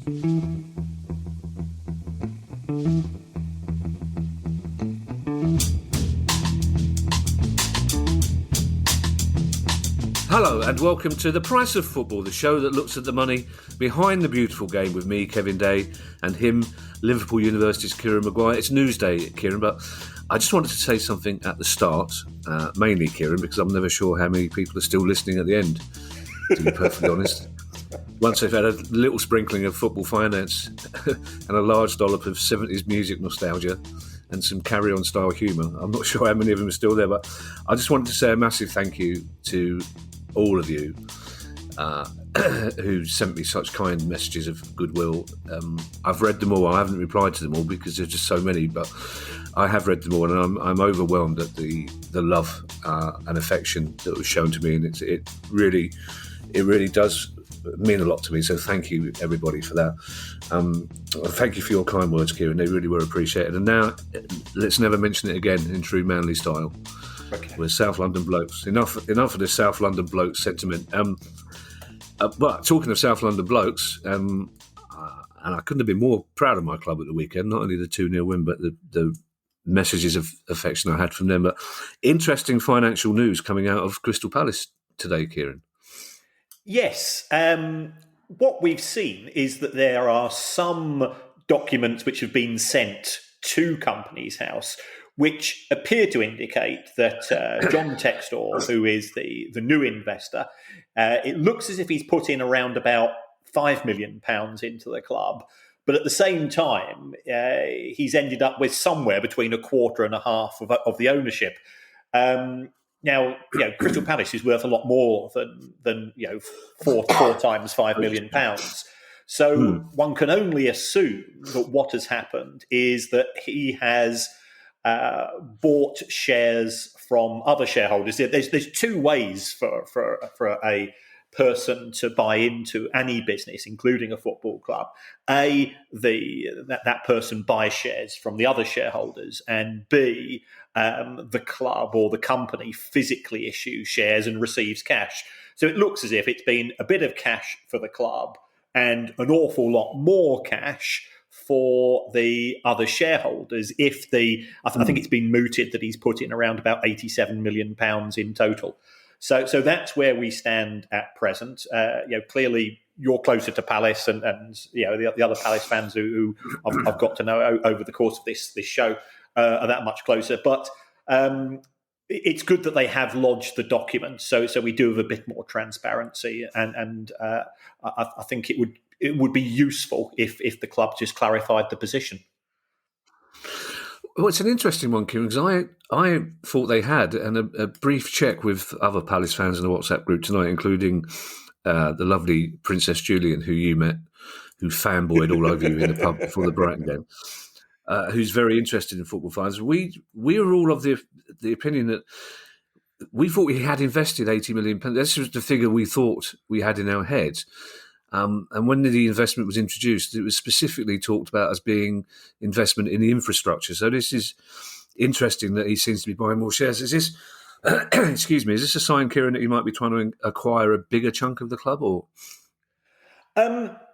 Hello and welcome to The Price of Football, the show that looks at the money behind the beautiful game with me, Kevin Day, and him, Liverpool University's Kieran Maguire. It's Newsday, Kieran, but I just wanted to say something at the start, mainly, Kieran, because I'm never sure how many people are still listening at the end, to be perfectly honest. Once they've had a little sprinkling of football finance and a large dollop of 70s music nostalgia and some carry-on style humour, I'm not sure how many of them are still there, but I just wanted to say a massive thank you to all of you who sent me such kind messages of goodwill. I've read them all. I haven't replied to them all because there's just so many, but I have read them all, and I'm overwhelmed at the love and affection that was shown to me, and it really does mean a lot to me. So thank you, everybody, for that. Thank you for your kind words, Kieran. They really were appreciated. And now, let's never mention it again in true Manly style. Okay. We're South London blokes. Enough of this South London bloke sentiment. But talking of South London blokes, and I couldn't have been more proud of my club at the weekend. Not only the 2-0 win, but the messages of affection I had from them. But interesting financial news coming out of Crystal Palace today, Kieran. Yes. What we've seen is that there are some documents which have been sent to Companies House which appear to indicate that John Textor, who is the new investor, it looks as if he's put in around about £5 million into the club. But at the same time, he's ended up with somewhere between a quarter and a half of the ownership. Now, Crystal Palace is worth a lot more than four times £5 million. So one can only assume that what has happened is that he has bought shares from other shareholders. There's two ways for a person to buy into any business, including a football club. That person buys shares from the other shareholders, and B, the club or the company physically issues shares and receives cash. So it looks as if it's been a bit of cash for the club and an awful lot more cash for the other shareholders. I think it's been mooted that he's put in around about £87 million in total. So that's where we stand at present. Clearly you're closer to Palace, and the other Palace fans who I've got to know over the course of this show are that much closer. But it's good that they have lodged the document, so we do have a bit more transparency, and I think it would be useful if the club just clarified the position. Well, it's an interesting one, Kieran, because I thought they had, and a brief check with other Palace fans in the WhatsApp group tonight, including the lovely Princess Julian, who you met, who fanboyed all over you in the pub before the Brighton game, who's very interested in football finance. We were all of the opinion that we thought we had invested £80 million. This was the figure we thought we had in our heads. And when the investment was introduced, it was specifically talked about as being investment in the infrastructure. So this is interesting that he seems to be buying more shares. Is this, excuse me, is this a sign, Kieran, that he might be trying to acquire a bigger chunk of the club, or?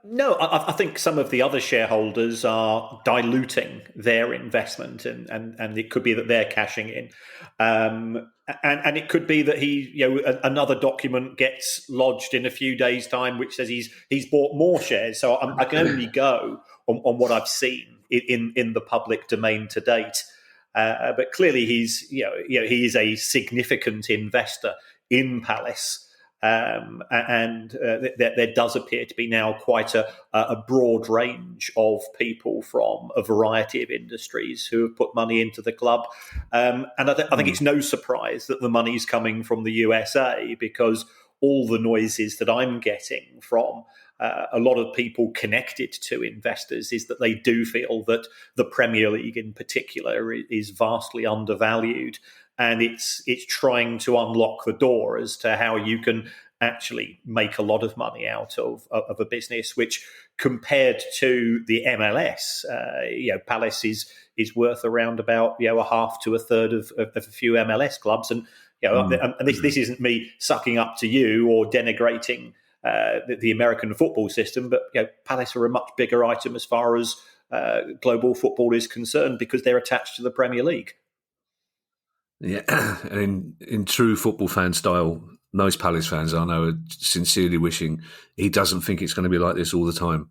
No, I think some of the other shareholders are diluting their investment, and it could be that they're cashing in. And it could be that another document gets lodged in a few days' time, which says he's bought more shares. So I can only go on what I've seen in the public domain to date. But clearly, he is a significant investor in Palace. There does appear to be now quite a broad range of people from a variety of industries who have put money into the club. And I think it's no surprise that the money's coming from the USA, because all the noises that I'm getting from a lot of people connected to investors is that they do feel that the Premier League in particular is vastly undervalued. And it's trying to unlock the door as to how you can actually make a lot of money out of a business, which compared to the MLS, Palace is worth around about a half to a third of a few MLS clubs. And and this isn't me sucking up to you or denigrating the American football system, but Palace are a much bigger item as far as global football is concerned because they're attached to the Premier League. Yeah, and in true football fan style, most Palace fans I know are sincerely wishing he doesn't think it's going to be like this all the time.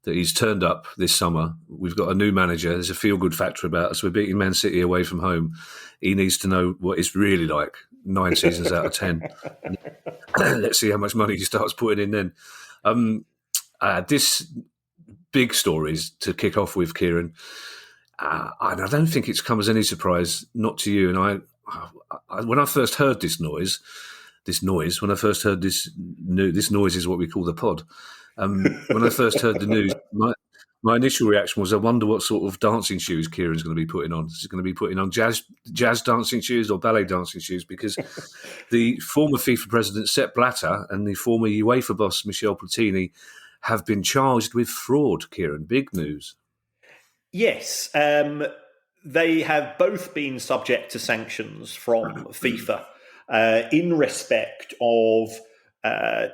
That he's turned up this summer. We've got a new manager. There's a feel-good factor about us. We're beating Man City away from home. He needs to know what it's really like 9 seasons out of 10. Let's see how much money he starts putting in then. This big stories to kick off with, Kieran. I don't think it's come as any surprise, not to you. And when I first heard this noise, when I first heard this noise is what we call the pod. When I first heard the news, my initial reaction was, I wonder what sort of dancing shoes Kieran's going to be putting on. Is he going to be putting on jazz dancing shoes or ballet dancing shoes? Because the former FIFA president, Sepp Blatter, and the former UEFA boss, Michel Platini, have been charged with fraud, Kieran. Big news. Yes, they have both been subject to sanctions from FIFA in respect of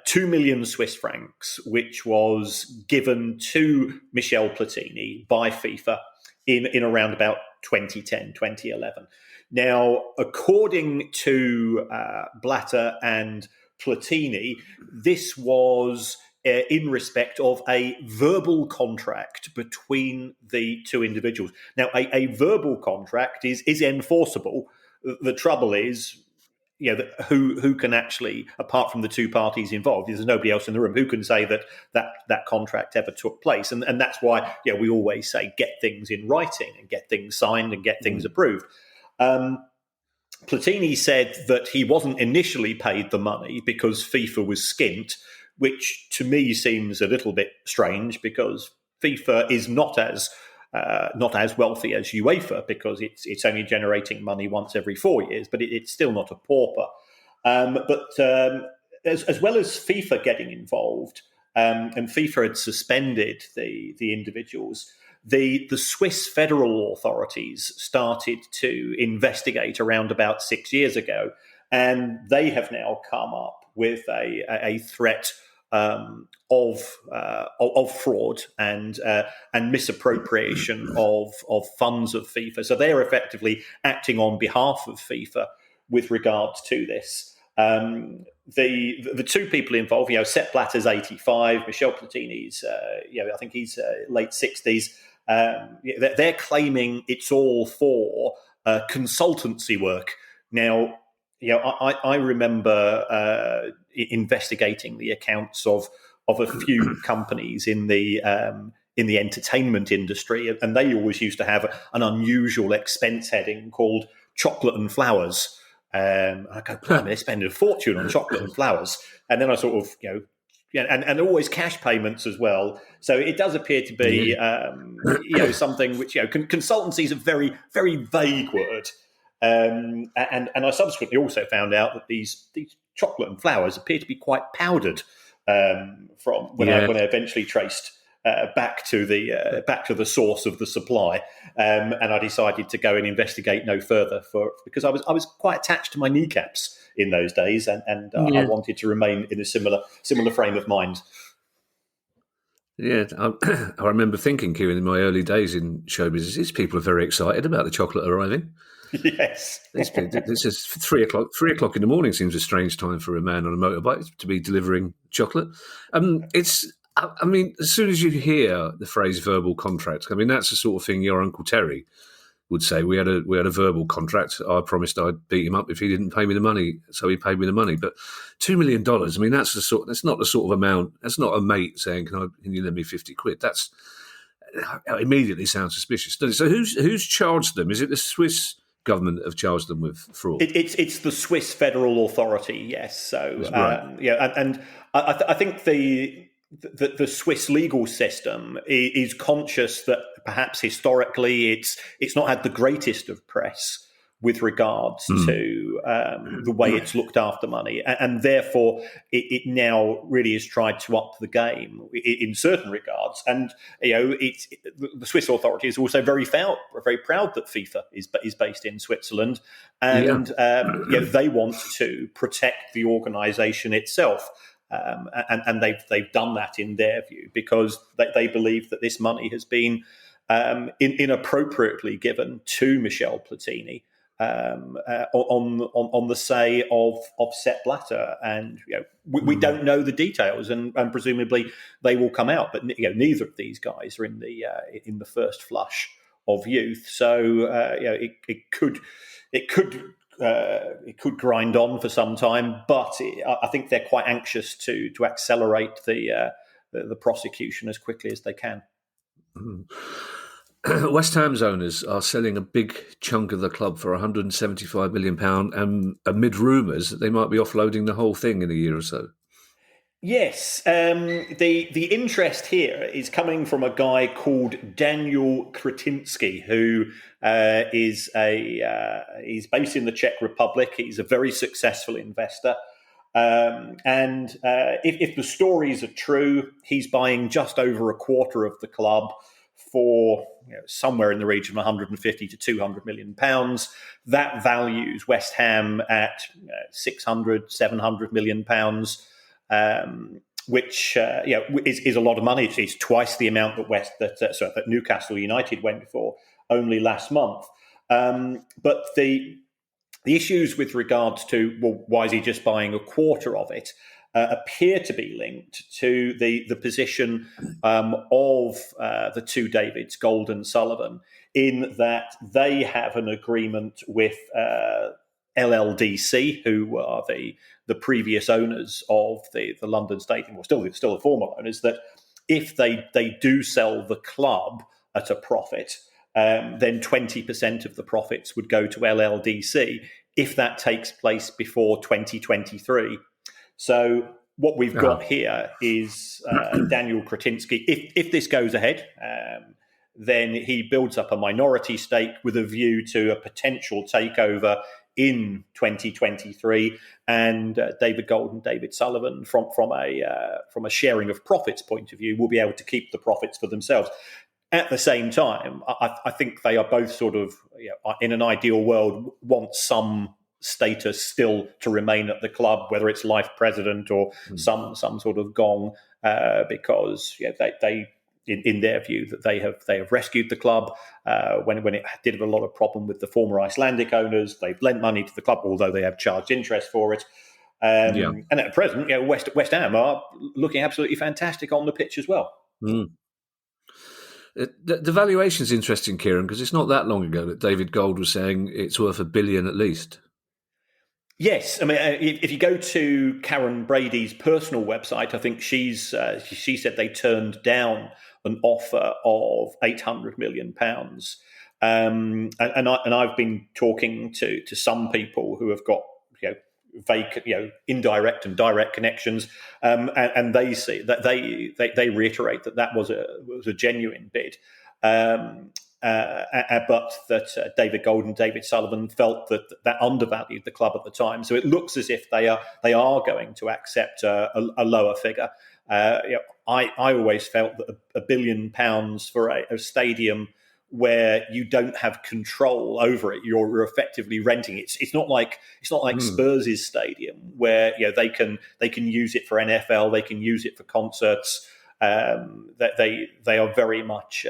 2 million Swiss francs, which was given to Michel Platini by FIFA in around about 2010, 2011. Now, according to Blatter and Platini, this was in respect of a verbal contract between the two individuals. Now, a verbal contract is enforceable. The trouble is, who can actually, apart from the two parties involved, there's nobody else in the room who can say that contract ever took place. And that's why we always say get things in writing and get things signed and get things approved. Platini said that he wasn't initially paid the money because FIFA was skint, which to me seems a little bit strange because FIFA is not as wealthy as UEFA because it's only generating money once every 4 years, but it's still not a pauper. But as well as FIFA getting involved, and FIFA had suspended the individuals, the Swiss federal authorities started to investigate around about 6 years ago, and they have now come up with a threat of fraud and misappropriation of funds of FIFA. So they are effectively acting on behalf of FIFA with regard to this. The two people involved, Sepp Blatter's 85, Michel Platini's, I think he's late 60s. They're claiming it's all for consultancy work. Now, I remember investigating the accounts of a few companies in the entertainment industry, and they always used to have an unusual expense heading called chocolate and flowers. I go, blimey, they spend a fortune on chocolate and flowers, and then I sort of, and always cash payments as well. So it does appear to be, something which, consultancy is a very, very vague word. And I subsequently also found out that these chocolate and flowers appear to be quite powdered from when I eventually traced back to the source of the supply, and I decided to go and investigate no further because I was quite attached to my kneecaps in those days, and I wanted to remain in a similar frame of mind. Yeah, I remember thinking, Kieran, in my early days in show business, these people are very excited about the chocolate arriving. Yes. This is 3 o'clock. 3 o'clock in the morning seems a strange time for a man on a motorbike to be delivering chocolate. As soon as you hear the phrase verbal contract, that's the sort of thing your Uncle Terry would say. We had a verbal contract. I promised I'd beat him up if he didn't pay me the money, so he paid me the money. But $2 million, that's not the sort of amount. That's not a mate saying, can you lend me 50 quid? That's immediately sounds suspicious, doesn't it? So who's charged them? Is it the Swiss government that have charged them with fraud? It's the Swiss federal authority, yes. So right. And I think the Swiss legal system is conscious that perhaps historically it's not had the greatest of press with regards to the way it's looked after money, and therefore it now really has tried to up the game in certain regards. And the Swiss authority is also very proud that FIFA is based in Switzerland, and they want to protect the organisation itself. and they've done that in their view because they believe that this money has been inappropriately given to Michel Platini on the say of Sepp Blatter, and we don't know the details, and presumably they will come out. But neither of these guys are in the first flush of youth, so it could grind on for some time. But I think they're quite anxious to accelerate the prosecution as quickly as they can. West Ham's owners are selling a big chunk of the club for £175 million, and amid rumours that they might be offloading the whole thing in a year or so. Yes, the interest here is coming from a guy called Daniel Kretinsky, who is he's based in the Czech Republic. He's a very successful investor. And if the stories are true, he's buying just over a quarter of the club for somewhere in the region of 150 to 200 million pounds. That values West Ham at 600, 700 million pounds, which is a lot of money. It's twice the amount that Newcastle United went for only last month. But the issues with regards to, well, why is he just buying a quarter of it, appear to be linked to the position of the two Davids, Gold and Sullivan, in that they have an agreement with LLDC, who are the previous owners of the London Stadium, or still the former owners, that if they do sell the club at a profit, then 20% of the profits would go to LLDC if that takes place before 2023. So what we've got here is Daniel Kretinsky. If this goes ahead, then he builds up a minority stake with a view to a potential takeover in 2023, and David Gold and David Sullivan, from a sharing of profits point of view, will be able to keep the profits for themselves. At the same time, I think they are both sort of, in an ideal world, want some status still to remain at the club, whether it's life president or some sort of gong, because they in their view that they have rescued the club when it did have a lot of problem with the former Icelandic owners. They've lent money to the club, although they have charged interest for it. And at present, West Ham are looking absolutely fantastic on the pitch as well. The valuation is interesting, Kieran, because it's not that long ago that David Gold was saying it's worth $1 billion at least. Yes, I mean, if you go to Karen Brady's personal website, I think she said they turned down an offer of £800 million. And I've been talking to some people who have got indirect and direct connections, and they see that they reiterate that was a genuine bid. But that David Gold and David Sullivan felt that undervalued the club at the time. So it looks as if they are going to accept a lower figure. I always felt that £1 billion for a stadium where you don't have control over it, you're effectively renting it. It's not like Spurs' stadium where they can use it for NFL, they can use it for concerts. That they are very much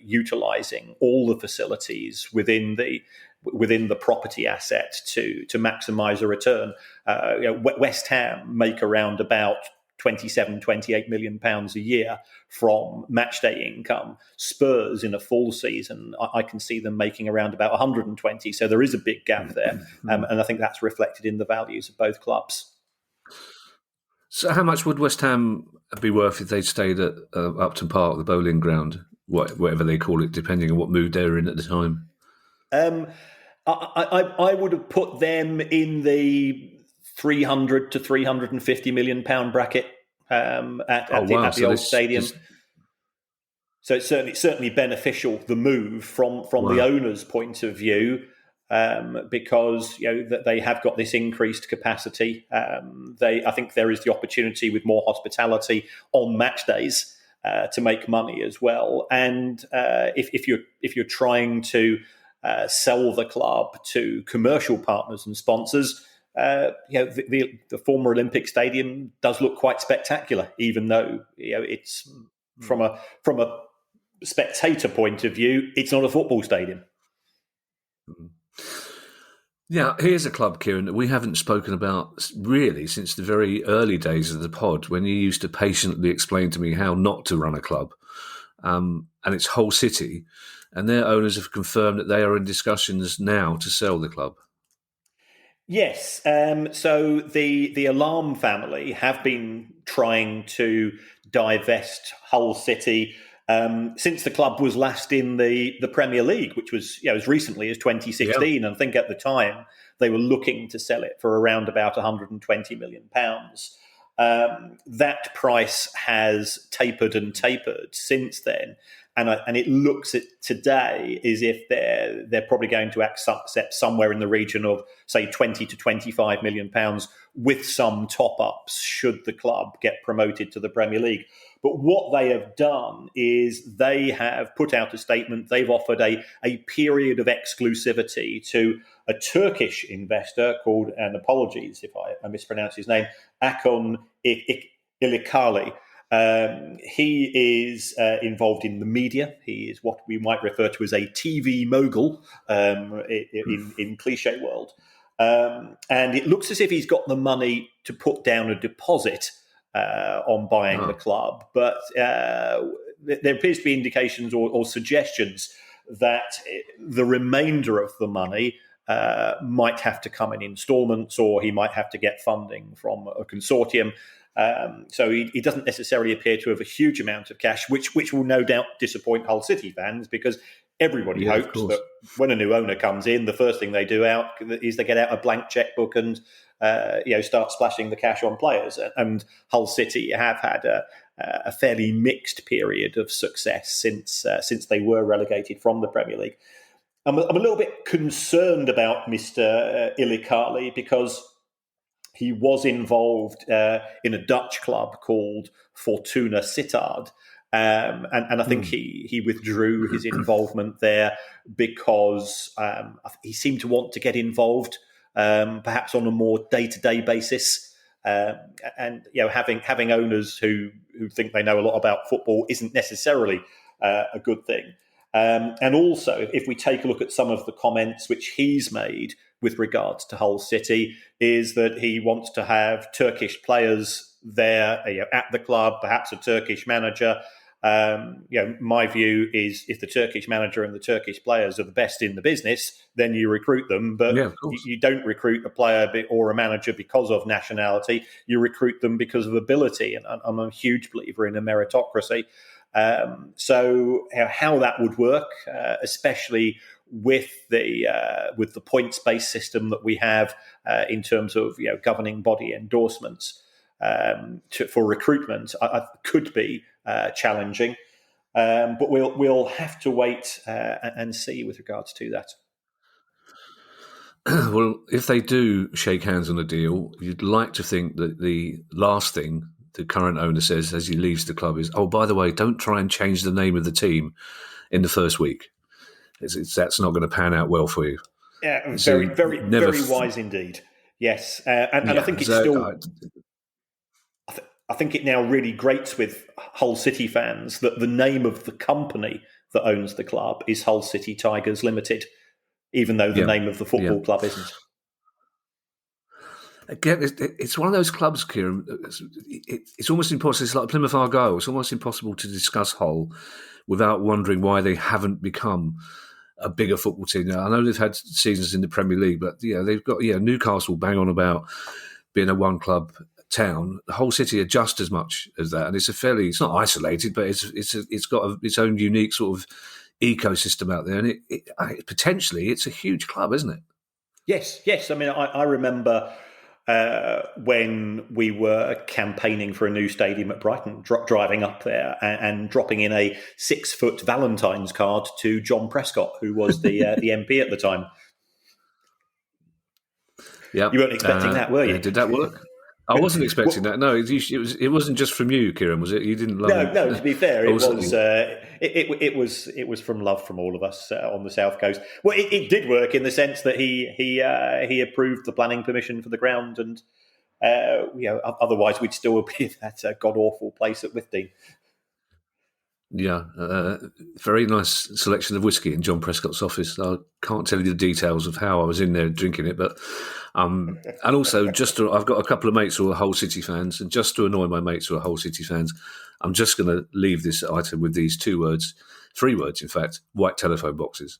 utilising all the facilities within the property asset to maximise a return. West Ham make around about 27, 28 million pounds a year from matchday income. Spurs in a full season, I can see them making around about 120. So there is a big gap there, and I think that's reflected in the values of both clubs. So how much would West Ham be worth if they stayed at Upton Park, the bowling ground, whatever they call it, depending on what mood they're in at the time? I would have put them in the 300 to 350 million pound bracket at the old stadium. So it's certainly beneficial, the move from the owner's point of view, because that they have got this increased capacity. I think there is the opportunity with more hospitality on match days to make money as well. And if you're trying to sell the club to commercial partners and sponsors, the former Olympic Stadium does look quite spectacular, even though it's from a spectator point of view, it's not a football stadium. Yeah, here's a club, Kieran, that we haven't spoken about really since the very early days of the pod, when you used to patiently explain to me how not to run a club. And it's Hull City, and their owners have confirmed that they are in discussions now to sell the club. Yes. So the Alarm family have been trying to divest Hull City since the club was last in the Premier League, which was as recently as 2016. And I think at the time they were looking to sell it for around about £120 million. That price has tapered and tapered since then. And it looks at today as if they're probably going to accept somewhere in the region of, say, 20 to 25 million pounds with some top-ups should the club get promoted to the Premier League. But what they have done is they have put out a statement. They've offered a period of exclusivity to a Turkish investor called, and apologies if I mispronounce his name, Akon Ilikali. He is involved in the media. He is what we might refer to as a TV mogul in cliche world. And it looks as if he's got the money to put down a deposit on buying the club. But there appears to be indications or suggestions that the remainder of the money might have to come in installments, or he might have to get funding from a consortium. So he doesn't necessarily appear to have a huge amount of cash, which will no doubt disappoint Hull City fans, because everybody hopes that when a new owner comes in, the first thing they do is they get out a blank checkbook and start splashing the cash on players. And Hull City have had a fairly mixed period of success since they were relegated from the Premier League. I'm a little bit concerned about Mr. Ilikali, because he was involved in a Dutch club called Fortuna Sittard. And I think he withdrew his involvement there because he seemed to want to get involved, perhaps on a more day-to-day basis. And having owners who think they know a lot about football isn't necessarily a good thing. And also, if we take a look at some of the comments which he's made with regards to Hull City, is that he wants to have Turkish players there at the club, perhaps a Turkish manager. My view is, if the Turkish manager and the Turkish players are the best in the business, then you recruit them. But you don't recruit a player or a manager because of nationality. You recruit them because of ability. And I'm a huge believer in a meritocracy. So how that would work, especially with the points-based system that we have in terms of governing body endorsements for recruitment, could be challenging. But we'll have to wait and see with regards to that. Well, if they do shake hands on a deal, you'd like to think that the last thing the current owner says as he leaves the club is, "Oh, by the way, don't try and change the name of the team in the first week. That's not going to pan out well for you." Yeah, very wise indeed. Yes, and I think it's I think it now really grates with Hull City fans that the name of the company that owns the club is Hull City Tigers Limited, even though the name of the football club isn't. Again, it's one of those clubs, Kieran. It's almost impossible. It's like Plymouth Argyle. It's almost impossible to discuss Hull without wondering why they haven't become a bigger football team. Now, I know they've had seasons in the Premier League, but they've got Newcastle bang on about being a one-club town. The Hull City are just as much as that, and it's not isolated, but it's got its own unique sort of ecosystem out there, and potentially it's a huge club, isn't it? Yes. I mean, I remember when we were campaigning for a new stadium at Brighton, driving up there and dropping in a 6-foot Valentine's card to John Prescott, who was the MP at the time. Yeah, you weren't expecting that, were you? Did that work? I wasn't expecting that. No, it wasn't just from you, Kieran, was it? You didn't love it. No. To be fair, it it was from love from all of us on the south coast. Well, it did work in the sense that he approved the planning permission for the ground, and otherwise we'd still be at that god awful place at Withdean. Yeah, very nice selection of whiskey in John Prescott's office. I can't tell you the details of how I was in there drinking it, but and also I've got a couple of mates who are Hull City fans, and just to annoy my mates who are Hull City fans, I'm just going to leave this item with these 3 words, in fact: white telephone boxes.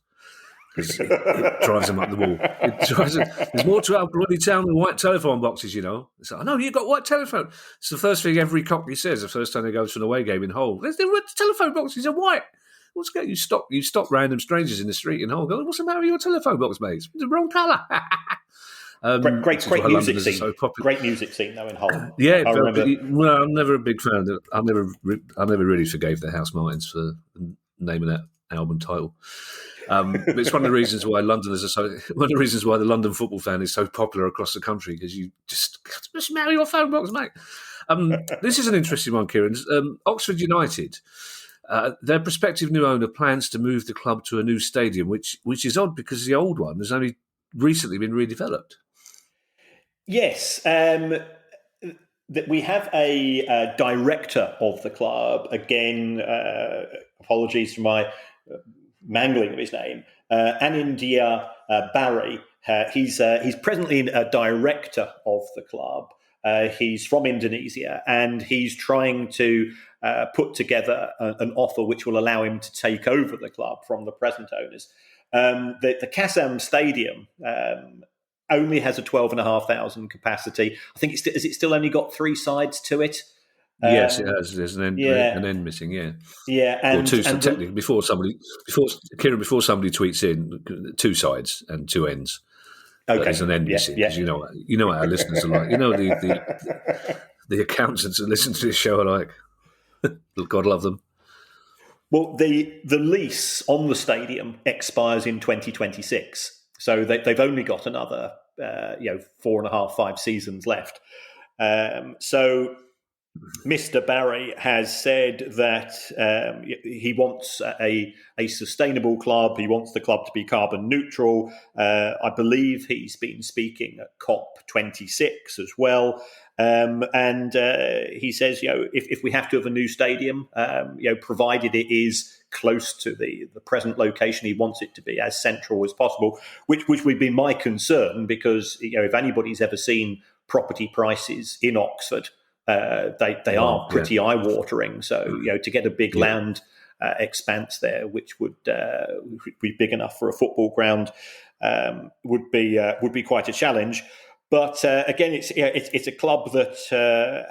It drives them up the wall. There's more to our bloody town than white telephone boxes, you know. It's like, I know, you've got white telephone. It's the first thing every Cockney says the first time they go to an away game in Hull. The telephone boxes are white. What's going? You stop random strangers in the street in Hull. Go, what's the matter with your telephone box, mate? It's the wrong colour. Great music scene. So great music scene though in Hull. Yeah, I remember. Well, I'm never a big fan. I never really forgave the House Martins for naming that album title. But it's one of the reasons why one of the reasons why the London football fan is so popular across the country, because you just marry your phone box, mate. This is an interesting one, Kieran. Oxford United, their prospective new owner plans to move the club to a new stadium, which is odd because the old one has only recently been redeveloped. Yes. That we have a director of the club. Again, apologies for my mangling of his name. Anindya Barry. He's presently a director of the club. He's from Indonesia, and he's trying to put together an offer which will allow him to take over the club from the present owners. The Kasam Stadium only has a 12,500 capacity. I think has it still only got 3 sides to it? Yes, it has. There's an end missing. Yeah, and, or 2. So technically, before somebody tweets in, 2 sides and 2 ends. Okay, there's an end missing, because you know what our listeners are like. You know the accountants that listen to this show are like. God love them. Well, the lease on the stadium expires in 2026, so they've only got another 4.5, 5 seasons left. So Mr. Barry has said that he wants a sustainable club. He wants the club to be carbon neutral. I believe he's been speaking at COP26 as well. And he says, if we have to have a new stadium, provided it is close to the present location, he wants it to be as central as possible, which would be my concern, because if anybody's ever seen property prices in Oxford, they are pretty eye-watering. So to get a big land expanse there, which would be big enough for a football ground, would be quite a challenge. But again, it's a club that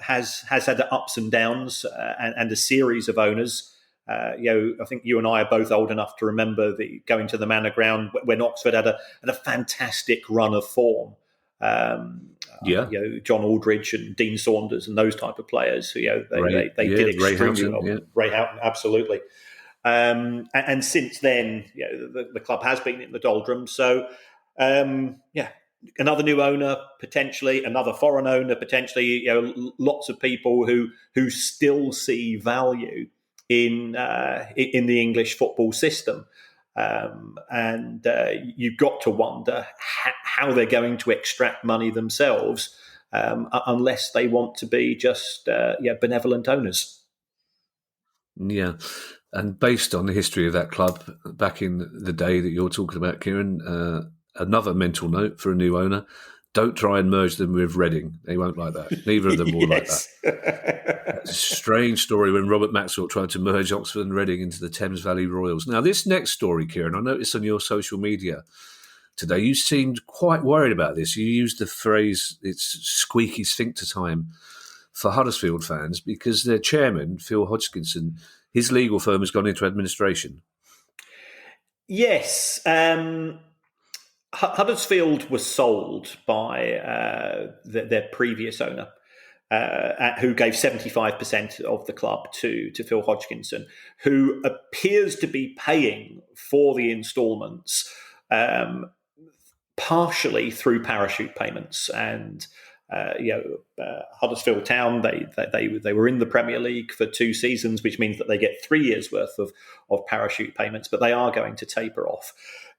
has had ups and downs and a series of owners. I think you and I are both old enough to remember going to the Manor Ground when Oxford had a fantastic run of form. John Aldridge and Dean Saunders and those type of players. They did extremely well. Yeah. Ray Houghton, absolutely. And since then, the club has been in the doldrums. So, another new owner potentially, another foreign owner potentially. Lots of people who still see value in the English football system. And you've got to wonder how they're going to extract money themselves, unless they want to be just benevolent owners. Yeah, and based on the history of that club back in the day that you're talking about, Kieran, another mental note for a new owner: don't try and merge them with Reading. They won't like that. Neither of them will like that. It's a strange story when Robert Maxwell tried to merge Oxford and Reading into the Thames Valley Royals. Now, this next story, Kieran, I noticed on your social media today, you seemed quite worried about this. You used the phrase, it's squeaky sphincter time for Huddersfield fans, because their chairman, Phil Hodgkinson, his legal firm has gone into administration. Yes. Huddersfield was sold by their previous owner, who gave 75% of the club to Phil Hodgkinson, who appears to be paying for the instalments partially through parachute payments. And Huddersfield Town, they were in the Premier League for 2 seasons, which means that they get 3 years worth of parachute payments, but they are going to taper off.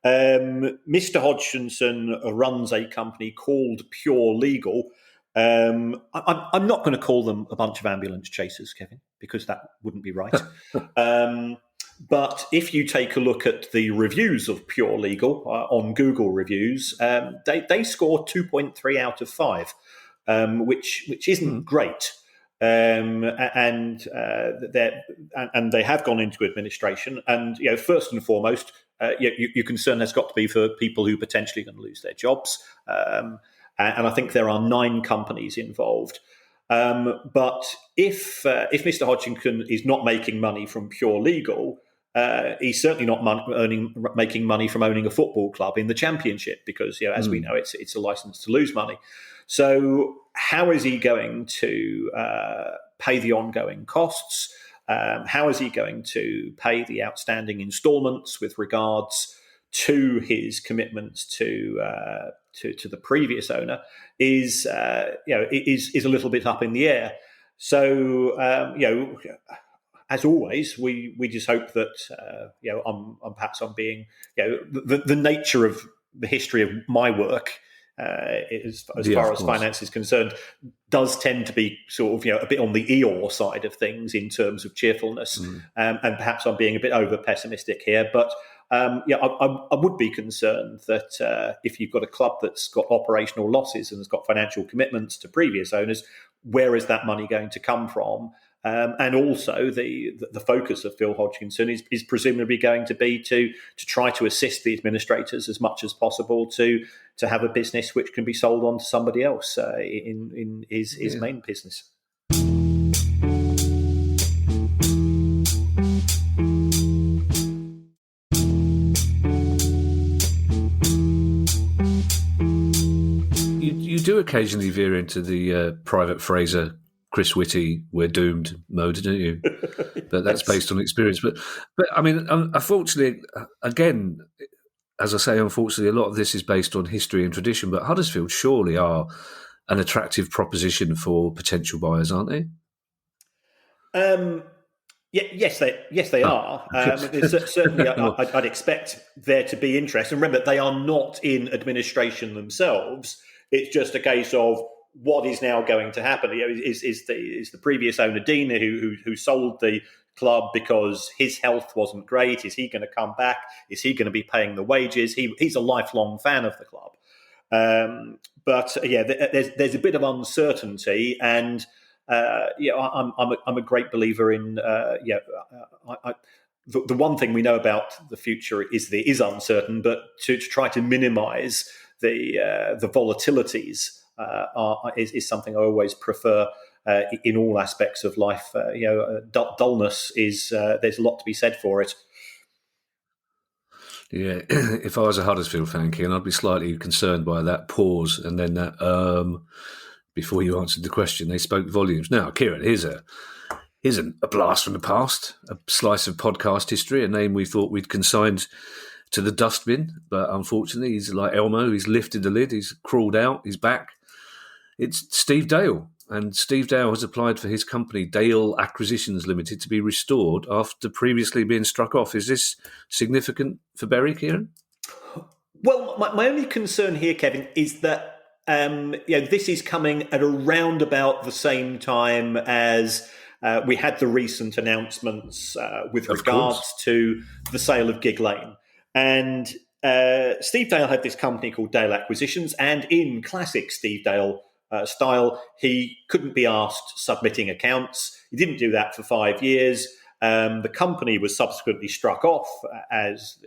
Mr. Hodgkinson runs a company called Pure Legal. I'm not going to call them a bunch of ambulance chasers, Kevin, because that wouldn't be right. But if you take a look at the reviews of Pure Legal on Google Reviews, they score 2.3 out of 5, which isn't great. And they have gone into administration. And first and foremost, your concern has got to be for people who potentially are going to lose their jobs. And I think there are 9 companies involved. But if Mr. Hodgkinson is not making money from Pure Legal, he's certainly not making money from owning a football club in the Championship, because as we know, it's a license to lose money. So how is he going to pay the ongoing costs? How is he going to pay the outstanding instalments with regards to his commitments to the previous owner? Is a little bit up in the air. So as always, we just hope that I'm being the nature of the history of my work as far as finance is concerned does tend to be sort of a bit on the Eeyore side of things in terms of cheerfulness, and perhaps I'm being a bit over pessimistic here, but I would be concerned that if you've got a club that's got operational losses and has got financial commitments to previous owners, where is that money going to come from? And also the focus of Phil Hodgkinson is presumably going to be to try to assist the administrators as much as possible to have a business which can be sold on to somebody else in his main business. You do occasionally veer into the Private Fraser, Chris Whitty, we're doomed mode, don't you? But that's based on experience. But I mean, unfortunately, again, as I say, unfortunately, a lot of this is based on history and tradition. But Huddersfield surely are an attractive proposition for potential buyers, aren't they? Yes, they are. Certainly, I'd expect there to be interest. And remember, they are not in administration themselves. It's just a case of what is now going to happen. Is the previous owner Dean who sold the club because his health wasn't great? Is he going to come back? Is he going to be paying the wages? He's a lifelong fan of the club. But there's a bit of uncertainty, and I'm a great believer in the one thing we know about the future is there is uncertain, but to try to minimise the volatilities is something I always prefer in all aspects of life. Dullness is there's a lot to be said for it. Yeah, if I was a Huddersfield fan, Kieran, I'd be slightly concerned by that pause and then that before you answered the question. They spoke volumes. Now, Kieran, here's a blast from the past, a slice of podcast history, a name we thought we'd consigned to the dustbin, but unfortunately, he's like Elmo. He's lifted the lid. He's crawled out. He's back. It's Steve Dale. And Steve Dale has applied for his company, Dale Acquisitions Limited, to be restored after previously being struck off. Is this significant for Bury, Kieran? Well, my only concern here, Kevin, is that this is coming at around about the same time as we had the recent announcements with regards to the sale of Gig Lane. And Steve Dale had this company called Dale Acquisitions, and in classic Steve Dale style, he couldn't be asked submitting accounts. He didn't do that for 5 years. The company was subsequently struck off, as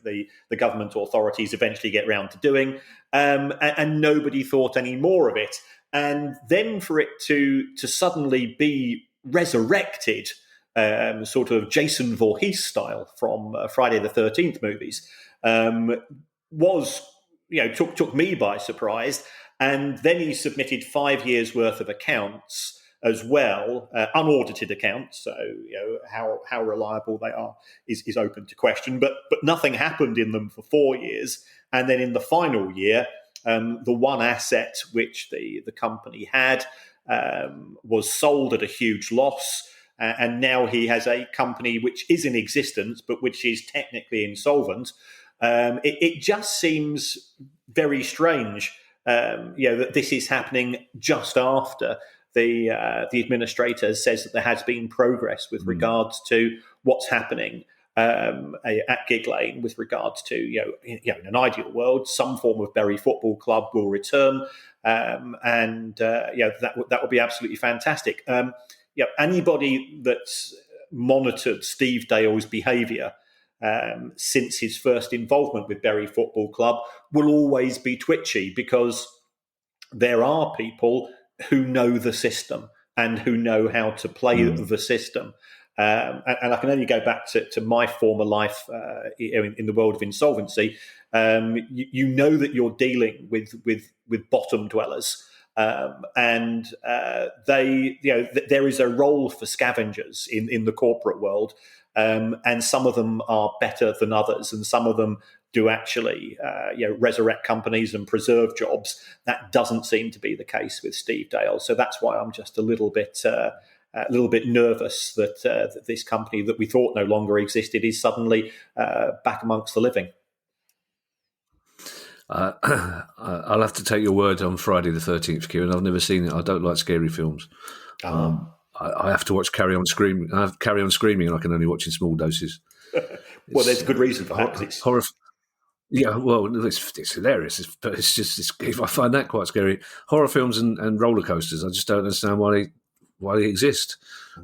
the government authorities eventually get round to doing, and nobody thought any more of it. And then for it to suddenly be resurrected, sort of Jason Voorhees style from Friday the 13th movies, took me by surprise. And then he submitted 5 years worth of accounts as well, unaudited accounts. So how reliable they are is open to question. But nothing happened in them for 4 years, and then in the final year, The one asset which the company had was sold at a huge loss. And now he has a company which is in existence, but which is technically insolvent. It just seems very strange, that this is happening just after the administrator says that there has been progress with regards to what's happening at Gig Lane with regards to, in an ideal world, some form of Bury Football Club will return, that would be absolutely fantastic. Anybody that's monitored Steve Dale's behaviour since his first involvement with Bury Football Club will always be twitchy, because there are people who know the system and who know how to play the system. And I can only go back to my former life in the world of insolvency. You know that you're dealing with bottom dwellers. There is a role for scavengers in the corporate world, and some of them are better than others, and some of them do actually resurrect companies and preserve jobs. That doesn't seem to be the case with Steve Dale, so that's why I'm just a little bit nervous that this company that we thought no longer existed is suddenly back amongst the living. I'll have to take your word on Friday the 13th, Kieran. I've never seen it. I don't like scary films. I have to watch Carry On Screaming. I have Carry On Screaming, and I can only watch in small doses. Well, there's a good reason for that, because it's horror. Yeah, well, it's hilarious, but I find that quite scary. Horror films and roller coasters, I just don't understand why they exist.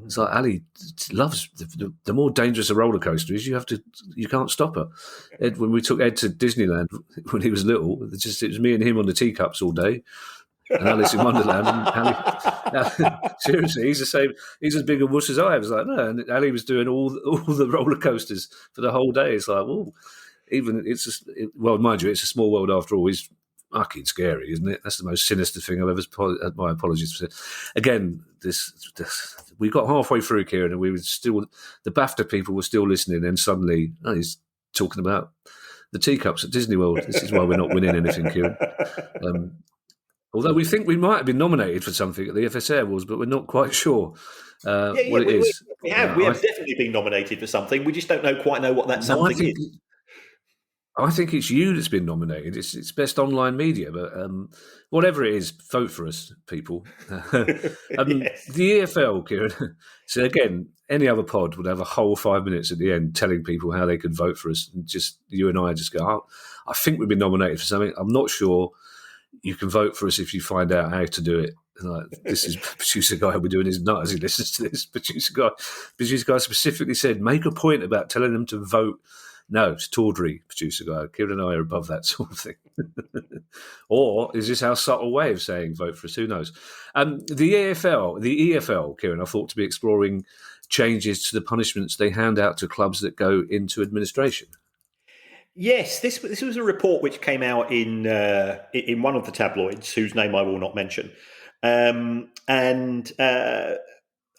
It's like Ali loves the more dangerous a roller coaster is, you can't stop her. Ed, when we took Ed to Disneyland when he was little, it was me and him on the teacups all day, and Alice in Wonderland. And Ali, seriously, he's the same. He's as big a wuss as I was. Like, no, and Ali was doing all the roller coasters for the whole day. It's like, well, mind you, it's a small world after all. He's fucking scary, isn't it? That's the most sinister thing I've ever. My apologies for again. We got halfway through, Kieran, and we were still. The BAFTA people were still listening, and suddenly he's talking about the teacups at Disney World. This is why we're not winning anything, Kieran. Although we think we might have been nominated for something at the FSA Awards, but we're not quite sure what it is. We have definitely been nominated for something. We just don't quite know what that something is. I think it's you that's been nominated. It's best online media, but whatever it is, vote for us, people. Yes. The EFL, Kieran. So again, any other pod would have a whole 5 minutes at the end telling people how they could vote for us. And just you and I just go, I think we've been nominated for something. I'm not sure. You can vote for us if you find out how to do it. This is producer guy. We're doing his nut as he listens to this. Producer guy specifically said, make a point about telling them to vote. No, it's tawdry, producer guy. Kieran and I are above that sort of thing. Or is this our subtle way of saying vote for us? Who knows? The EFL, Kieran, I thought to be exploring changes to the punishments they hand out to clubs that go into administration. Yes, this was a report which came out in one of the tabloids, whose name I will not mention, I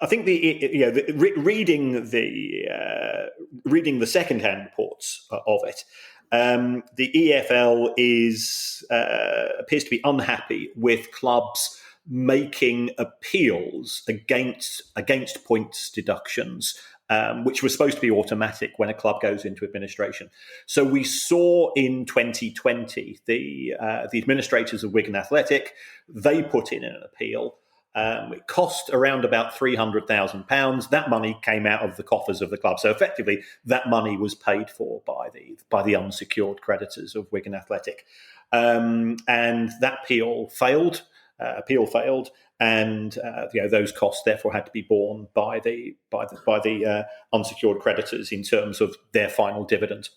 think reading the second-hand reports of it, the EFL appears to be unhappy with clubs making appeals against points deductions, which was supposed to be automatic when a club goes into administration. So we saw in 2020 the administrators of Wigan Athletic, they put in an appeal. It cost around about £300,000. That money came out of the coffers of the club. So effectively, that money was paid for by the unsecured creditors of Wigan Athletic. And that appeal failed. And those costs therefore had to be borne by the unsecured creditors in terms of their final dividend.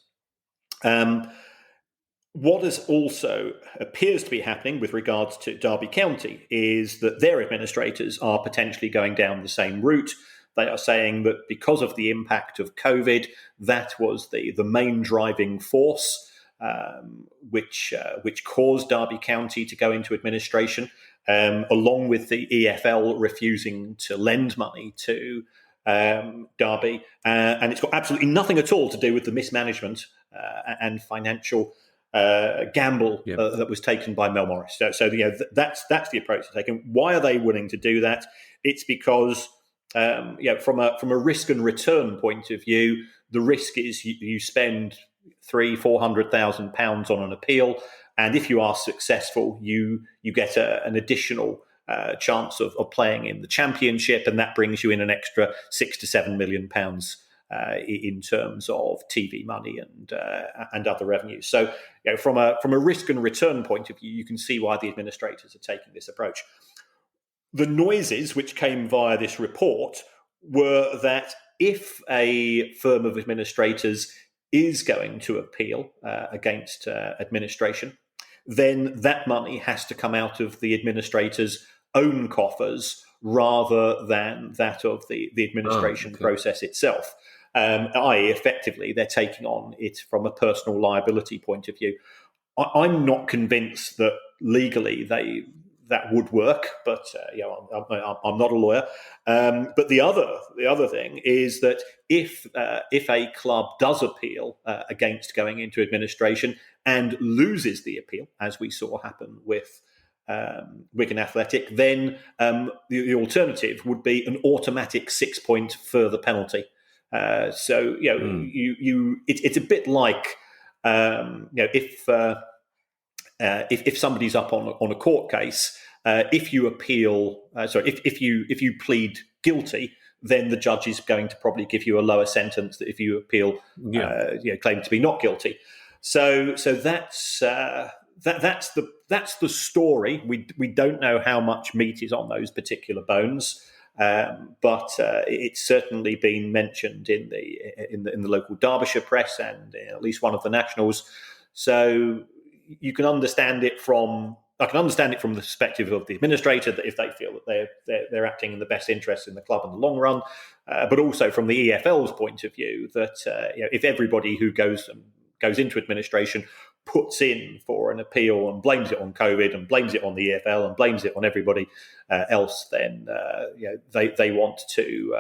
What is also appears to be happening with regards to Derby County is that their administrators are potentially going down the same route. They are saying that because of the impact of COVID, that was the main driving force which caused Derby County to go into administration, along with the EFL refusing to lend money to Derby. And it's got absolutely nothing at all to do with the mismanagement and financial gamble Yeah. that was taken by Mel Morris. So that's the approach they're taking. Why are they willing to do that? It's because from a risk and return point of view, the risk is you spend £300,000-400,000 on an appeal, and if you are successful, you get an additional chance of playing in the championship, and that brings you in an extra £6 to £7 million in terms of TV money and other revenues. So, from a risk and return point of view, you can see why the administrators are taking this approach. The noises which came via this report were that if a firm of administrators is going to appeal against administration, then that money has to come out of the administrator's own coffers rather than that of the administration process itself. I.e., effectively, they're taking on it from a personal liability point of view. I'm not convinced that legally that would work, but I'm not a lawyer. But the other thing is that if a club does appeal against going into administration and loses the appeal, as we saw happen with Wigan Athletic, then the alternative would be an automatic 6-point further penalty. It's a bit like if somebody's up on a court case, if you appeal, if you plead guilty, then the judge is going to probably give you a lower sentence than if you appeal, claim to be not guilty. So that's the story. We don't know how much meat is on those particular bones. But it's certainly been mentioned in the local Derbyshire press and in at least one of the nationals. So you can understand it from the perspective of the administrator, that if they feel that they're acting in the best interest in the club in the long run, but also from the EFL's point of view, that if everybody who goes into administration puts in for an appeal and blames it on COVID and blames it on the EFL and blames it on everybody else, then they want to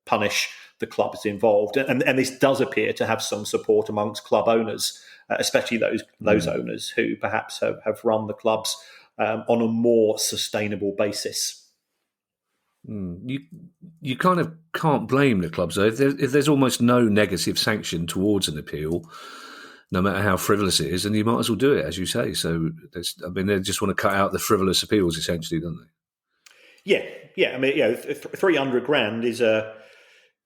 punish the clubs involved. And this does appear to have some support amongst club owners, especially those owners who perhaps have run the clubs on a more sustainable basis. You kind of can't blame the clubs, though. If there's almost no negative sanction towards an appeal, no matter how frivolous it is, and you might as well do it, as you say. So, they just want to cut out the frivolous appeals, essentially, don't they? Yeah. I mean, $300,000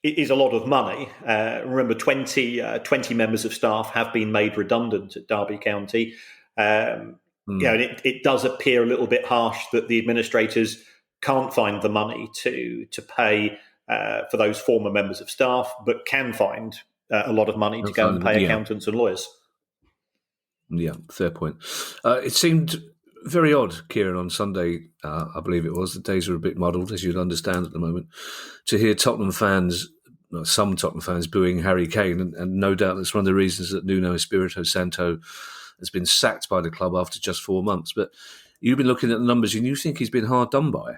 is a lot of money. Remember, 20 members of staff have been made redundant at Derby County. And it does appear a little bit harsh that the administrators can't find the money to pay for those former members of staff, but can find a lot of money to go and pay accountants and lawyers. Yeah, fair point. It seemed very odd, Kieran, on Sunday, I believe it was. The days are a bit muddled, as you'd understand at the moment, to hear some Tottenham fans booing Harry Kane, and no doubt that's one of the reasons that Nuno Espirito Santo has been sacked by the club after just 4 months. But you've been looking at the numbers and you think he's been hard done by.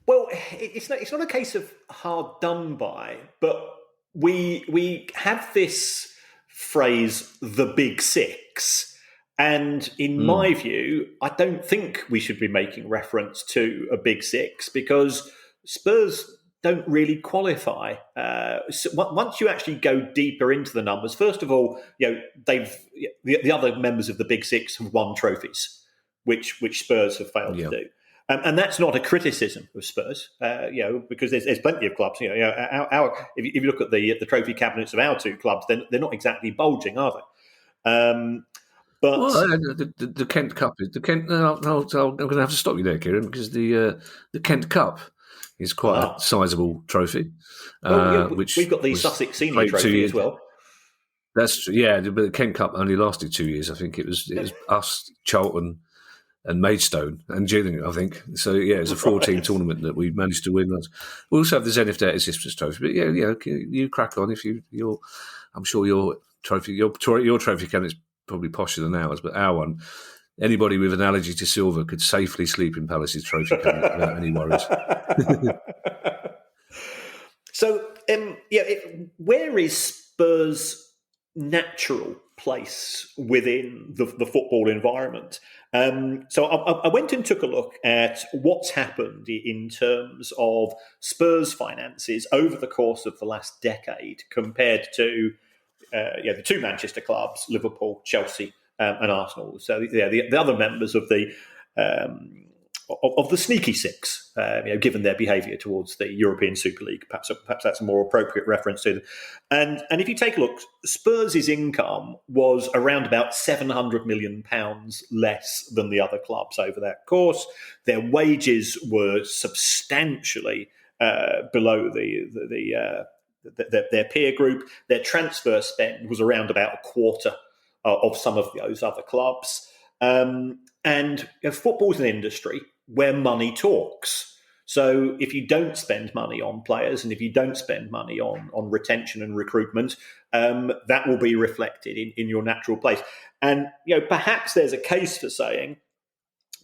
Well, it's not a case of hard done by, but we have this phrase, the Big Six. And in my view, I don't think we should be making reference to a Big Six, because Spurs don't really qualify. So once you actually go deeper into the numbers, first of all, the other members of the Big Six have won trophies, which Spurs have failed to do. And that's not a criticism of Spurs, because there's plenty of clubs. If you look at the trophy cabinets of our two clubs, then they're not exactly bulging, are they? But the Kent Cup is the Kent. I'm going to have to stop you there, Kieran, because the Kent Cup is quite a sizable trophy. Which we've got the Sussex Senior Trophy as well. That's true. Yeah, but the Kent Cup only lasted 2 years. I think it was us, Charlton, and Maidstone and Gillingham, I think. So, yeah, it's a 4-team tournament that we managed to win. We also have the Zenith Debt Assistance Trophy. But, you crack on if you're... I'm sure your trophy cabinet's probably posher than ours, but our one, anybody with an allergy to silver could safely sleep in Palace's trophy cabinet without any worries. So, where is Spurs natural place within the football environment. So I went and took a look at what's happened in terms of Spurs' finances over the course of the last decade compared to the two Manchester clubs, Liverpool, Chelsea, and Arsenal. So the other members of the sneaky six, given their behaviour towards the European Super League. Perhaps that's a more appropriate reference to them. And if you take a look, Spurs' income was around about £700 million less than the other clubs over that course. Their wages were substantially below their peer group. Their transfer spend was around about a quarter of some of those other clubs. And football's an industry where money talks. So if you don't spend money on players and if you don't spend money on retention and recruitment, that will be reflected in your natural place. And perhaps there's a case for saying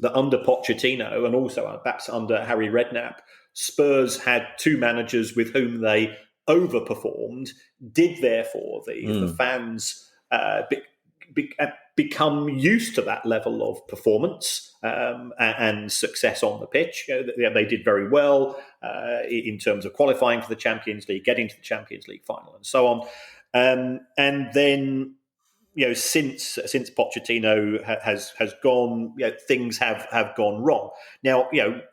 that under Pochettino and also perhaps under Harry Redknapp, Spurs had two managers with whom they overperformed. Did therefore the fans become used to that level of performance and success on the pitch? They did very well in terms of qualifying for the Champions League, getting to the Champions League final, and so on. And then, since Pochettino has gone, things have gone wrong. Now,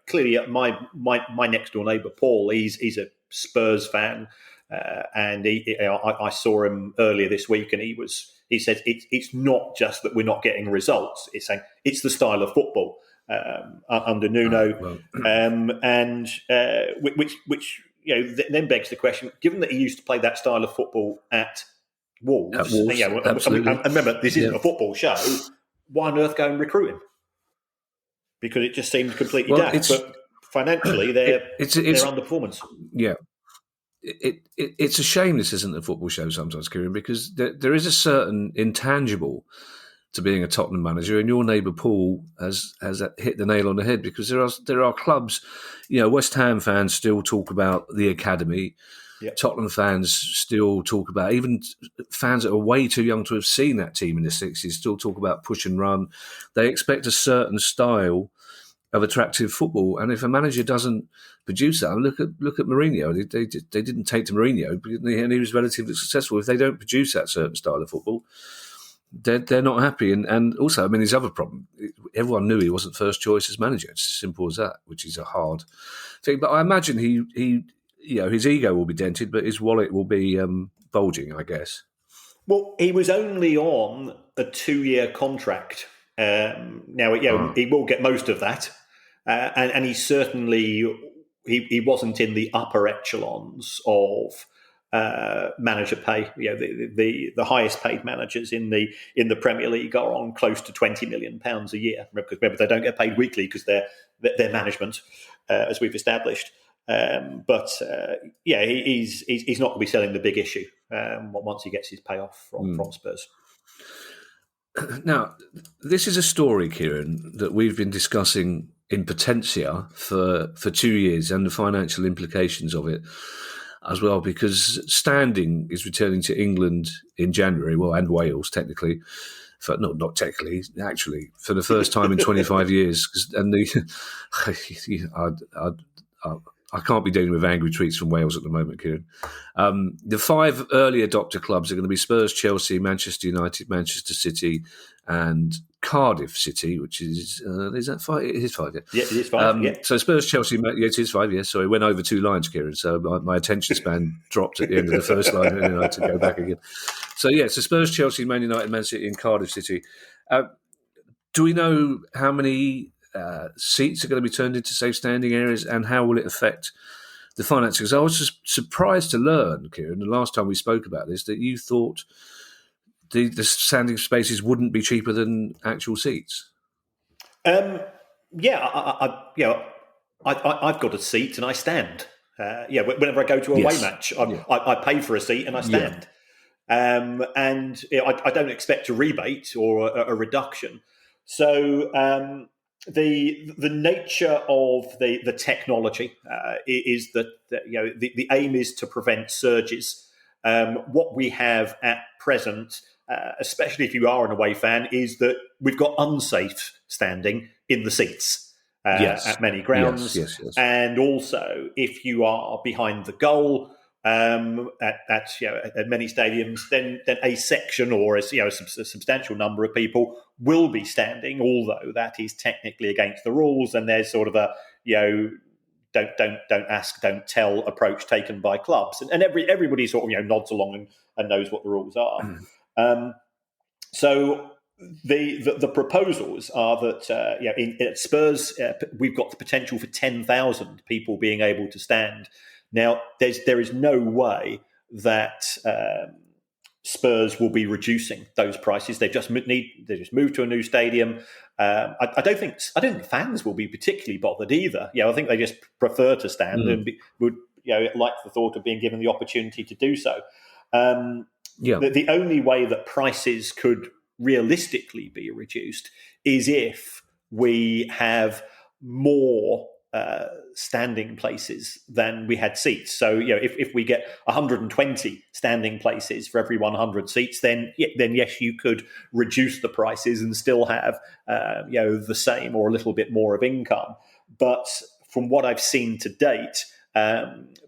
clearly, my next door neighbour Paul, he's a Spurs fan, and I saw him earlier this week, and he said it's not just that we're not getting results. It's saying it's the style of football under Nuno, which then begs the question: given that he used to play that style of football at Wolves, absolutely. And remember, this isn't a football show. Why on earth go and recruit him? Because it just seems completely daft. But financially, they're underperformance. Yeah. It's a shame this isn't a football show sometimes, Kieran, because there is a certain intangible to being a Tottenham manager, and your neighbour Paul has hit the nail on the head, because there are clubs, West Ham fans still talk about the academy. Yep. Tottenham fans still talk about, even fans that are way too young to have seen that team in the 60s, still talk about push and run. They expect a certain style of attractive football, and if a manager doesn't produce that, look at Mourinho. They didn't take to Mourinho, and he was relatively successful. If they don't produce that certain style of football, they're not happy. And also, his other problem, everyone knew he wasn't first choice as manager. It's as simple as that, which is a hard thing. But I imagine he his ego will be dented, but his wallet will be bulging, I guess. Well, he was only on a 2-year contract. Now, he will get most of that. And he certainly he wasn't in the upper echelons of manager pay. The highest paid managers in the Premier League are on close to £20 million a year. Remember, they don't get paid weekly because they're management, as we've established. But he's not going to be selling the big issue once he gets his payoff from Spurs. Now, this is a story, Kieran, that we've been discussing in Potentia for 2 years, and the financial implications of it as well, because Standing is returning to England in January, and Wales, technically. Not technically, actually, for the first time in 25 years. And I can't be dealing with angry tweets from Wales at the moment, Kieran. The 5 early adopter clubs are going to be Spurs, Chelsea, Manchester United, Manchester City, and Cardiff City, which is that 5? It is 5, yeah. Yeah, it is 5, So Spurs, Chelsea, it is 5, yeah. So it went over 2 lines, Kieran. So my attention span dropped at the end of the first line, and then I had to go back again. So Spurs, Chelsea, Man United, Man City, and Cardiff City. Do we know how many seats are going to be turned into safe standing areas, and how will it affect the finances? Because I was just surprised to learn, Kieran, the last time we spoke about this, that you thought the standing spaces wouldn't be cheaper than actual seats. I've got a seat and I stand. Whenever I go to a away match, I pay for a seat and I stand. I don't expect a rebate or a reduction. So the nature of the technology is that the aim is to prevent surges What we have at present, especially if you are an away fan, is that we've got unsafe standing in the seats at many grounds. Yes. And also, if you are behind the goal at many stadiums, then a section or a substantial number of people will be standing, although that is technically against the rules. And there's sort of a don't ask, don't tell approach taken by clubs, and everybody sort of nods along and knows what the rules are. So the proposals are that at Spurs we've got the potential for 10,000 people being able to stand. Now there is no way that Spurs will be reducing those prices. They just moved to a new stadium. I don't think fans will be particularly bothered either. I think they just prefer to stand and would like the thought of being given the opportunity to do so. The only way that prices could realistically be reduced is if we have more standing places than we had seats. So, if we get 120 standing places for every 100 seats, then yes, you could reduce the prices and still have the same or a little bit more of income. But from what I've seen to date,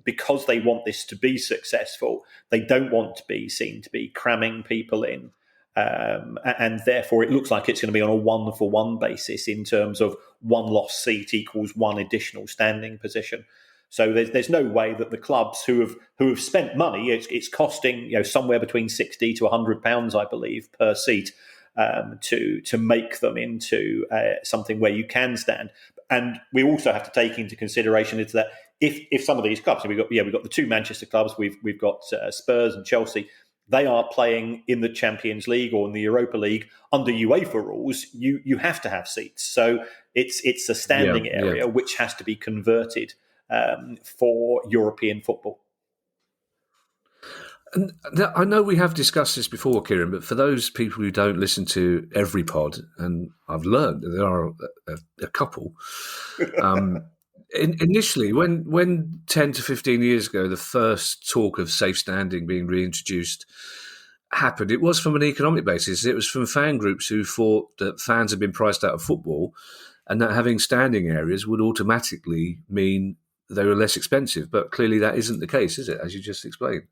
because they want this to be successful, they don't want to be seen to be cramming people in. And therefore, it looks like it's going to be on a one-for-one basis in terms of one lost seat equals one additional standing position. So there's no way that the clubs who have spent money, it's costing somewhere between £60 to £100, I believe, per seat to make them into something where you can stand. And we also have to take into consideration is that if some of these clubs, we've got the two Manchester clubs, we've got Spurs and Chelsea. They are playing in the Champions League or in the Europa League under UEFA rules. You have to have seats, so it's a standing area which has to be converted for European football. And I know we have discussed this before, Kieran, but for those people who don't listen to every pod, and I've learned that there are a couple. Initially, when 10 to 15 years ago, the first talk of safe standing being reintroduced happened, it was from an economic basis. It was from fan groups who thought that fans had been priced out of football and that having standing areas would automatically mean they were less expensive. But clearly that isn't the case, is it, as you just explained?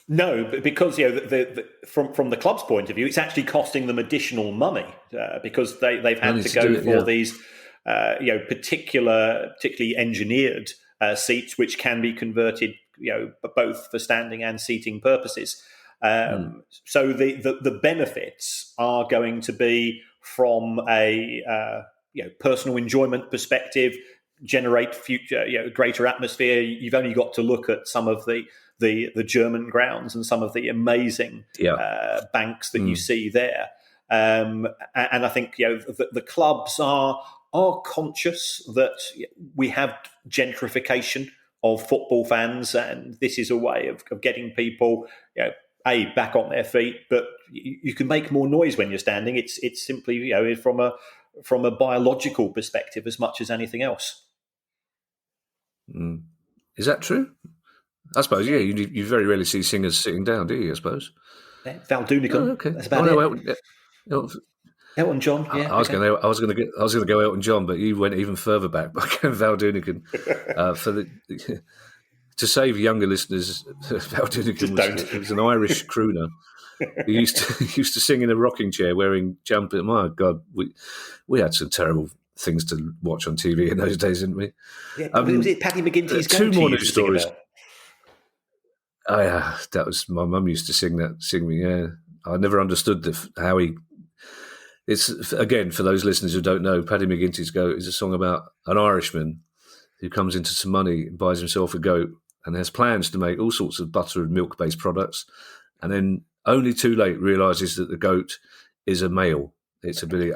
No, because from the club's point of view, it's actually costing them additional money because they've had to go for these particularly engineered seats, which can be converted, both for standing and seating purposes. So the benefits are going to be from a personal enjoyment perspective, generate future greater atmosphere. You've only got to look at some of the German grounds and some of the amazing banks that you see there. And I think the clubs are conscious that we have gentrification of football fans, and this is a way of getting people back on their feet. But you can make more noise when you're standing. It's simply from a biological perspective as much as anything else. Is that true? I suppose, you very rarely see singers sitting down, do you, I suppose? Valdunican. Oh, okay. That's about it. Elton John, yeah. I was going to go Elton John, but you went even further back by going Valdunican. To save younger listeners, Valdunican was an Irish crooner. He used to sing in a rocking chair wearing jumper. My God, we had some terrible things to watch on TV in those days, didn't we? Yeah, was it Paddy McGinty's two more news stories. Oh yeah, that was my mum used to sing me. Yeah, I never understood how he. It's again for those listeners who don't know, Paddy McGinty's Goat is a song about an Irishman who comes into some money and buys himself a goat and has plans to make all sorts of butter and milk based products, and then only too late realises that the goat is a male. It's a bit,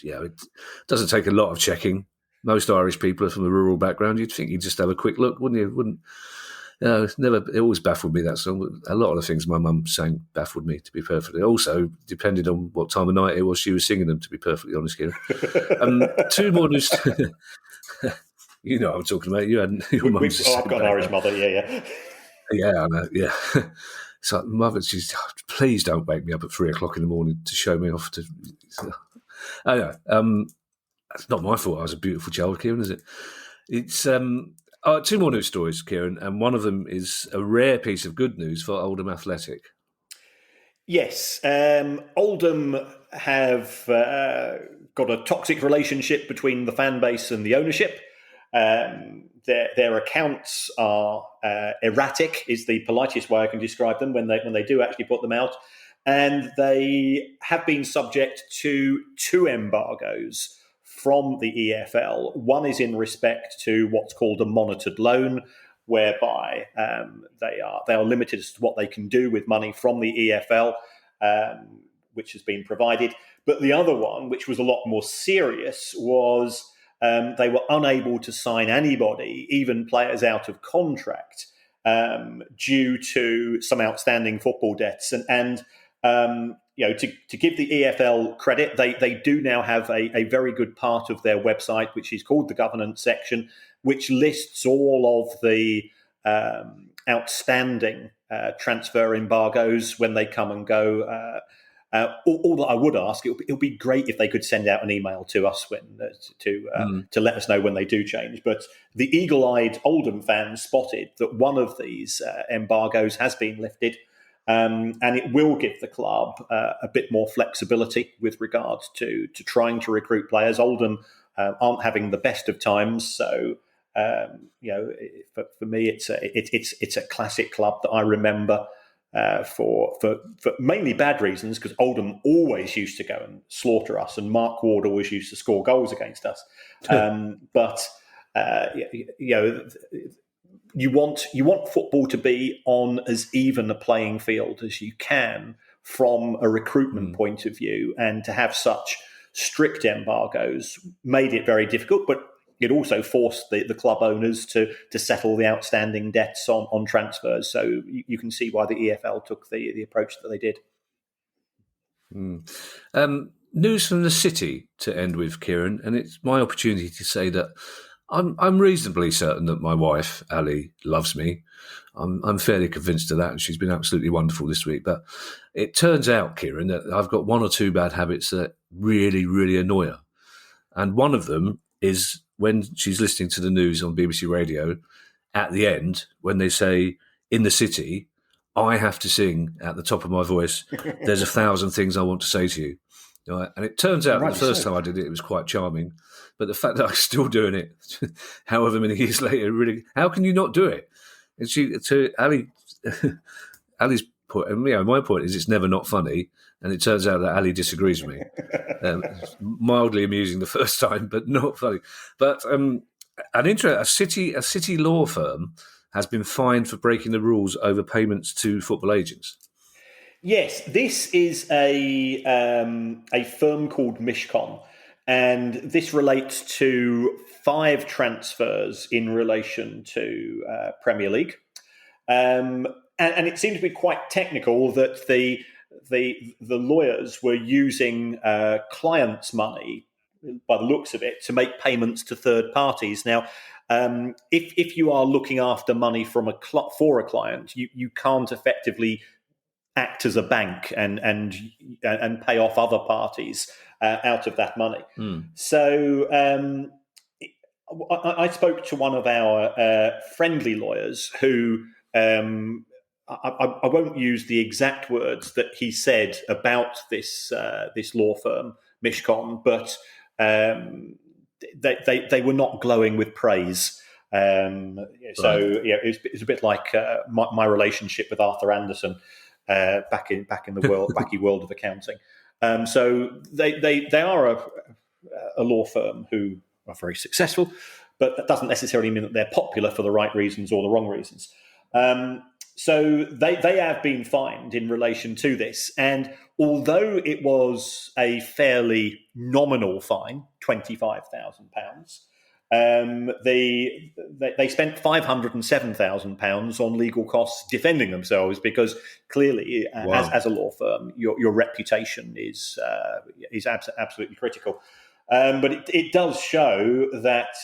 it doesn't take a lot of checking. Most Irish people are from a rural background. You'd think you'd just have a quick look, wouldn't you? Wouldn't. It always baffled me, that song. A lot of the things my mum sang baffled me, to be perfectly. Also, depended on what time of night it was she was singing them, to be perfectly honest, Kieran. Two more news. You know what I'm talking about. You had your mum's. I've got an Irish mother. Yeah. Yeah, I know. Yeah. It's like, mother, please don't wake me up at 3:00 in the morning to show me off to. I know. It's not my fault. I was a beautiful child, Kieran, is it? It's two more news stories, Kieran, and one of them is a rare piece of good news for Oldham Athletic. Yes, Oldham have got a toxic relationship between the fan base and the ownership. Their accounts are erratic, is the politest way I can describe them when they do actually put them out, and they have been subject to two embargoes from the EFL. One is in respect to what's called a monitored loan, whereby they are limited as to what they can do with money from the EFL, which has been provided. But the other one, which was a lot more serious, was they were unable to sign anybody, even players out of contract, due to some outstanding football debts. And to give the EFL credit, they do now have a very good part of their website, which is called the governance section, which lists all of the outstanding transfer embargoes when they come and go. All that I would ask, it would be great if they could send out an email to us to let us know when they do change. But the eagle-eyed Oldham fans spotted that one of these embargoes has been lifted, and it will give the club a bit more flexibility with regards to trying to recruit players. Oldham aren't having the best of times, so for me, it's a classic club that I remember. For mainly bad reasons, because Oldham always used to go and slaughter us, and Mark Ward always used to score goals against us. You want football to be on as even a playing field as you can from a recruitment point of view, and to have such strict embargoes made it very difficult, but it also forced the club owners to settle the outstanding debts on transfers. So you can see why the EFL took the approach that they did. News from the city to end with, Kieran, and it's my opportunity to say that I'm reasonably certain that my wife, Ali, loves me. I'm fairly convinced of that, and she's been absolutely wonderful this week. But it turns out, Kieran, that I've got one or two bad habits that really, really annoy her. And one of them is when she's listening to the news on BBC Radio, at the end, when they say, in the city, I have to sing at the top of my voice, there's 1,000 things I want to say to you. Right? And it turns out that the first time I did it, it was quite charming. But the fact that I'm still doing it, however many years later, really, how can you not do it? And Ali's point, and my point is it's never not funny. And it turns out that Ali disagrees with me. Mildly amusing the first time, but not funny. But a city law firm has been fined for breaking the rules over payments to football agents. Yes, this is a firm called Mishcon, and this relates to 5 transfers in relation to Premier League. And it seems to be quite technical that the lawyers were using clients' money, by the looks of it, to make payments to third parties. Now, if you are looking after money from for a client, you can't effectively act as a bank and pay off other parties out of that money. So I spoke to one of our friendly lawyers who. I won't use the exact words that he said about this law firm, Mishcon, but they were not glowing with praise. It's a bit like my relationship with Arthur Anderson back in the wacky world of accounting. So they are a law firm who are very successful, but that doesn't necessarily mean that they're popular for the right reasons or the wrong reasons. So they have been fined in relation to this. And although it was a fairly nominal fine, £25,000, they spent £507,000 on legal costs defending themselves, because clearly, as a law firm, your reputation is absolutely critical. But it does show that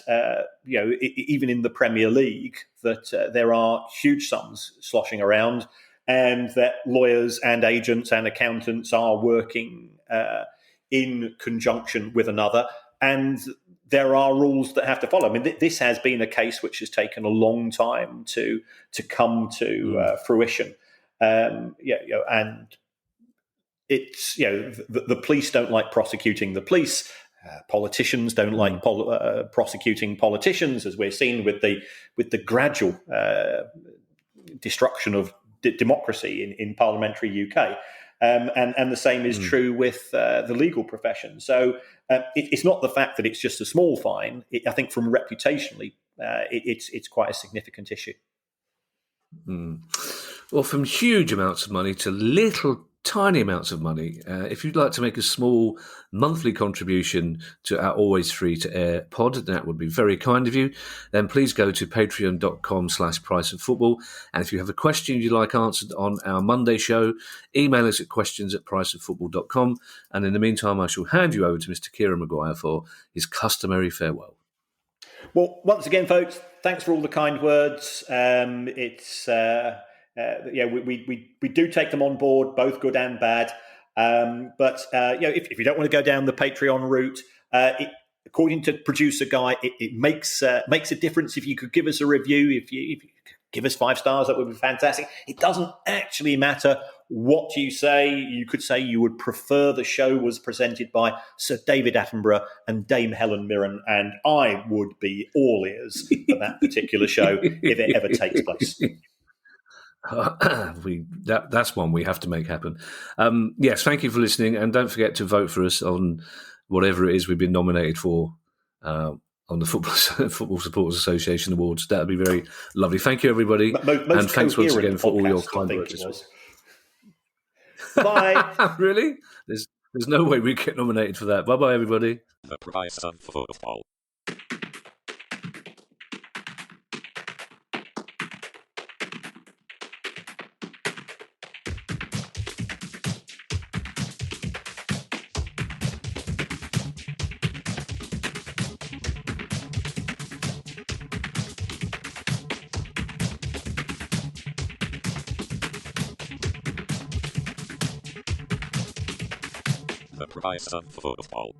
even in the Premier League, that there are huge sums sloshing around, and that lawyers and agents and accountants are working in conjunction with another, and there are rules that have to follow. I mean, this has been a case which has taken a long time to come to fruition. And it's the police don't like prosecuting the police. Politicians don't like prosecuting politicians, as we're seeing with the gradual destruction of democracy in parliamentary UK. And the same is true with the legal profession. So it's not the fact that it's just a small fine. I think from reputationally, it's quite a significant issue. Well, from huge amounts of money to little tiny amounts of money, if you'd like to make a small monthly contribution to our always free to air pod, that would be very kind of you, then please go to patreon.com/priceoffootball. And if you have a question you'd like answered on our Monday show, email us at questions@priceoffootball.com. And in the meantime, I shall hand you over to Mr. Kieran Maguire for his customary farewell. Well, once again, folks, thanks for all the kind words. We do take them on board, both good and bad. But if you don't want to go down the Patreon route, according to producer Guy, it makes a difference if you could give us a review. If you give us 5 stars, that would be fantastic. It doesn't actually matter what you say. You could say you would prefer the show was presented by Sir David Attenborough and Dame Helen Mirren, and I would be all ears for that particular show if it ever takes place. That's one we have to make happen. Yes, thank you for listening, and don't forget to vote for us on whatever it is we've been nominated for on the Football Supporters Association Awards. That would be very lovely. Thank you, everybody, and thanks once again for all your kind words. Bye. Really? There's no way we get nominated for that. Bye, everybody. The price of football. The price of football.